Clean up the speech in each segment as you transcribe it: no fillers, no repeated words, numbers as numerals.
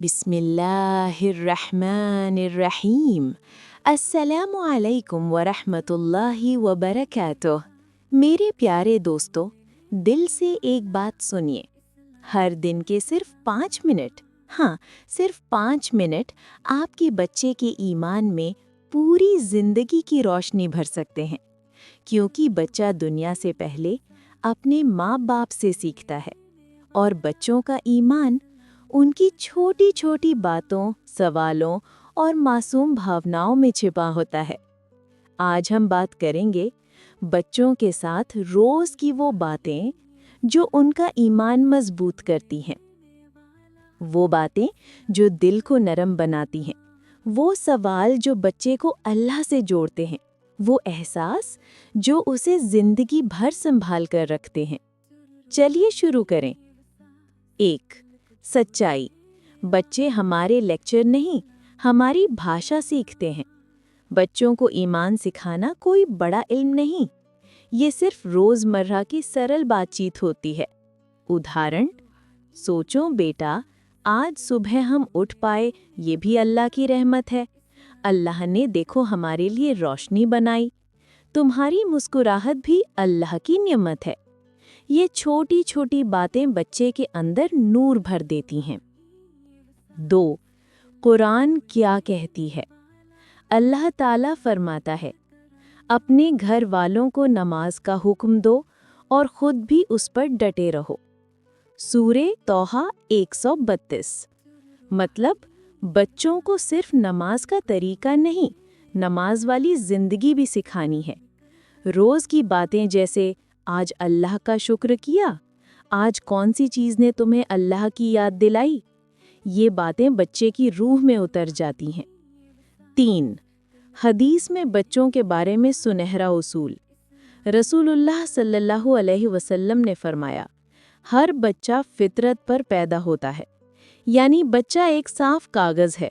बिस्मिल्लाहिर्रहमानिर्रहीम। अस्सलामु अलैकुम वरहमतुल्लाहि वबरकातुह। मेरे प्यारे दोस्तों, दिल से एक बात सुनिए। हर दिन के सिर्फ 5 मिनट, हाँ सिर्फ 5 मिनट आपके बच्चे के ईमान में पूरी जिंदगी की रोशनी भर सकते हैं। क्योंकि बच्चा दुनिया से पहले अपने माँ बाप से सीखता है और बच्चों का ईमान उनकी छोटी छोटी बातों, सवालों और मासूम भावनाओं में छिपा होता है। आज हम बात करेंगे बच्चों के साथ रोज की वो बातें जो उनका ईमान मजबूत करती हैं। वो बातें जो दिल को नरम बनाती हैं, वो सवाल जो बच्चे को अल्लाह से जोड़ते हैं, वो एहसास जो उसे जिंदगी भर संभाल कर रखते हैं। चलिए शुरू करें। 1. सच्चाई। बच्चे हमारे लेक्चर नहीं, हमारी भाषा सीखते हैं। बच्चों को ईमान सिखाना कोई बड़ा इल्म नहीं, ये सिर्फ रोजमर्रा की सरल बातचीत होती है। उदाहरण, सोचो बेटा, आज सुबह हम उठ पाए, ये भी अल्लाह की रहमत है। अल्लाह ने देखो हमारे लिए रोशनी बनाई। तुम्हारी मुस्कुराहट भी अल्लाह की नियमत है। ये छोटी छोटी बातें बच्चे के अंदर नूर भर देती हैं। 2. कुरान क्या कहती है? अल्लाह ताला फरमाता है, अपने घर वालों को नमाज का हुक्म दो और खुद भी उस पर डटे रहो। सूरे तौहा 132। मतलब बच्चों को सिर्फ नमाज का तरीका नहीं, नमाज वाली जिंदगी भी सिखानी है। रोज की बातें जैसे आज अल्लाह का शुक्र किया, आज कौन सी चीज़ ने तुम्हें अल्लाह की याद दिलाई, ये बातें बच्चे की रूह में उतर जाती हैं। 3. हदीस में बच्चों के बारे में सुनहरा उसूल। रसूलुल्लाह सल्लल्लाहु अलैहि वसल्लम ने फरमाया, हर बच्चा फितरत पर पैदा होता है, यानी बच्चा एक साफ कागज़ है।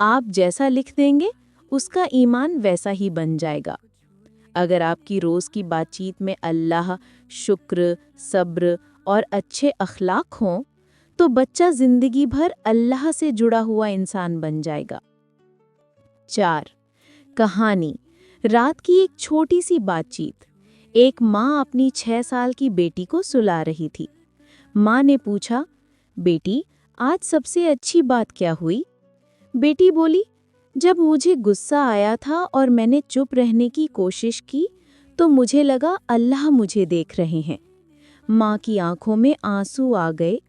आप जैसा लिख देंगे, उसका ईमान वैसा ही बन जाएगा। अगर आपकी रोज़ की बातचीत में अल्लाह, शुक्र, सब्र और अच्छे अखलाक हों, तो बच्चा जिंदगी भर अल्लाह से जुड़ा हुआ इंसान बन जाएगा। 4. कहानी। रात की एक छोटी सी बातचीत। एक माँ अपनी 6 साल की बेटी को सुला रही थी। माँ ने पूछा, बेटी, आज सबसे अच्छी बात क्या हुई? बेटी बोली, जब मुझे गुस्सा आया था और मैंने चुप रहने की कोशिश की, तो मुझे लगा अल्लाह मुझे देख रहे हैं। माँ की आंखों में आंसू आ गए,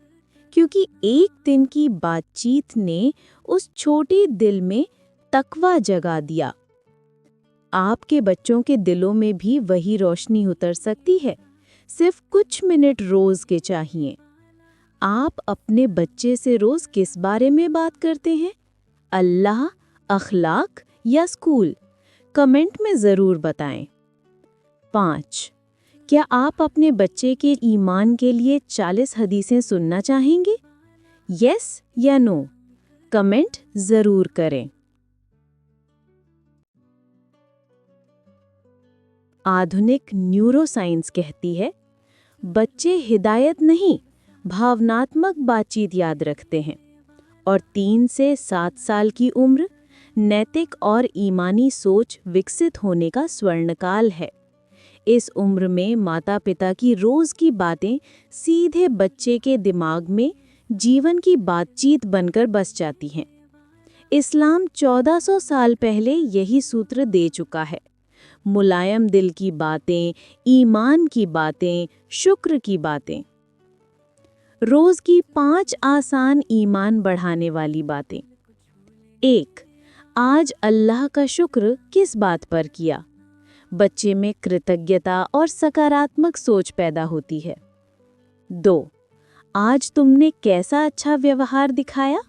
क्योंकि एक दिन की बातचीत ने उस छोटे दिल में तकवा जगा दिया। आपके बच्चों के दिलों में भी वही रोशनी उतर सकती है, सिर्फ कुछ मिनट रोज के चाहिए। आप अपने बच्चे से रोज किस बारे में बात करते हैं? अल्लाह, अखलाक या स्कूल? कमेंट में ज़रूर बताएं। 5. क्या आप अपने बच्चे के ईमान के लिए 40 हदीसें सुनना चाहेंगे? यस या नो? कमेंट ज़रूर करें। आधुनिक न्यूरोसाइंस कहती है, बच्चे हिदायत नहीं, भावनात्मक बातचीत याद रखते हैं, और 3 से 7 साल की उम्र नैतिक और ईमानी सोच विकसित होने का स्वर्णकाल है। इस उम्र में माता पिता की रोज की बातें सीधे बच्चे के दिमाग में जीवन की बातचीत बनकर बस जाती हैं। इस्लाम 1400 साल पहले यही सूत्र दे चुका है। मुलायम दिल की बातें, ईमान की बातें, शुक्र की बातें। रोज की 5 आसान ईमान बढ़ाने वाली बातें। 1. आज अल्लाह का शुक्र किस बात पर किया? बच्चे में कृतज्ञता और सकारात्मक सोच पैदा होती है। 2. आज तुमने कैसा अच्छा व्यवहार दिखाया?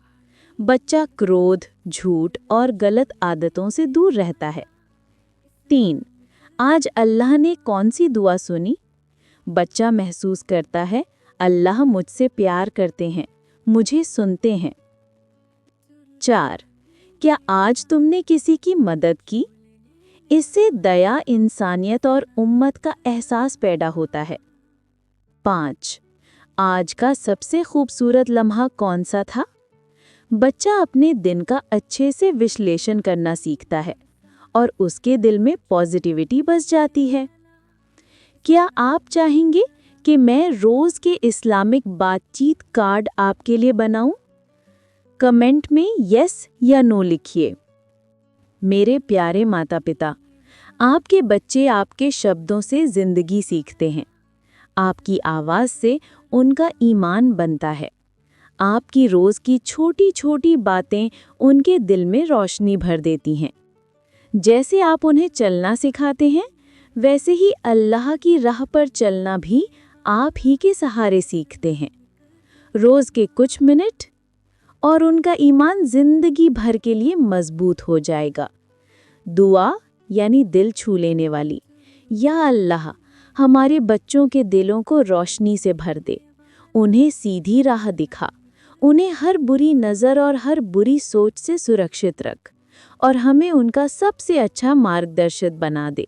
बच्चा क्रोध, झूठ और गलत आदतों से दूर रहता है। 3. आज अल्लाह ने कौन सी दुआ सुनी? बच्चा महसूस करता है, अल्लाह मुझसे प्यार करते हैं, मुझे सुनते हैं। 4. क्या आज तुमने किसी की मदद की? इससे दया, इंसानियत और उम्मत का एहसास पैदा होता है। 5. आज का सबसे खूबसूरत लम्हा कौन सा था? बच्चा अपने दिन का अच्छे से विश्लेषण करना सीखता है और उसके दिल में पॉजिटिविटी बस जाती है। क्या आप चाहेंगे कि मैं रोज के इस्लामिक बातचीत कार्ड आपके लिए बनाऊं? कमेंट में यस या नो लिखिए। मेरे प्यारे माता पिता, आपके बच्चे आपके शब्दों से जिंदगी सीखते हैं। आपकी आवाज़ से उनका ईमान बनता है। आपकी रोज़ की छोटी छोटी बातें उनके दिल में रोशनी भर देती हैं। जैसे आप उन्हें चलना सिखाते हैं, वैसे ही अल्लाह की राह पर चलना भी आप ही के सहारे सीखते हैं। रोज़ के कुछ मिनट और उनका ईमान जिंदगी भर के लिए मजबूत हो जाएगा। दुआ यानी दिल छू लेने वाली, या अल्लाह हमारे बच्चों के दिलों को रोशनी से भर दे, उन्हें सीधी राह दिखा, उन्हें हर बुरी नज़र और हर बुरी सोच से सुरक्षित रख और हमें उनका सबसे अच्छा मार्गदर्शक बना दे।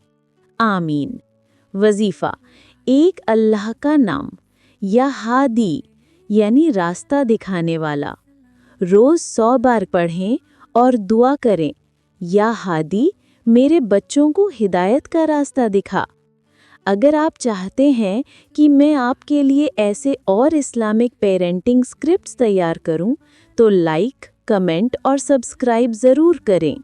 आमीन। वजीफ़ा, एक अल्लाह का नाम, या हादी यानी रास्ता दिखाने वाला। रोज़ 100 बार पढ़ें और दुआ करें, या हादी मेरे बच्चों को हिदायत का रास्ता दिखा। अगर आप चाहते हैं कि मैं आपके लिए ऐसे और इस्लामिक पेरेंटिंग स्क्रिप्ट्स तैयार करूं, तो लाइक, कमेंट और सब्सक्राइब ज़रूर करें।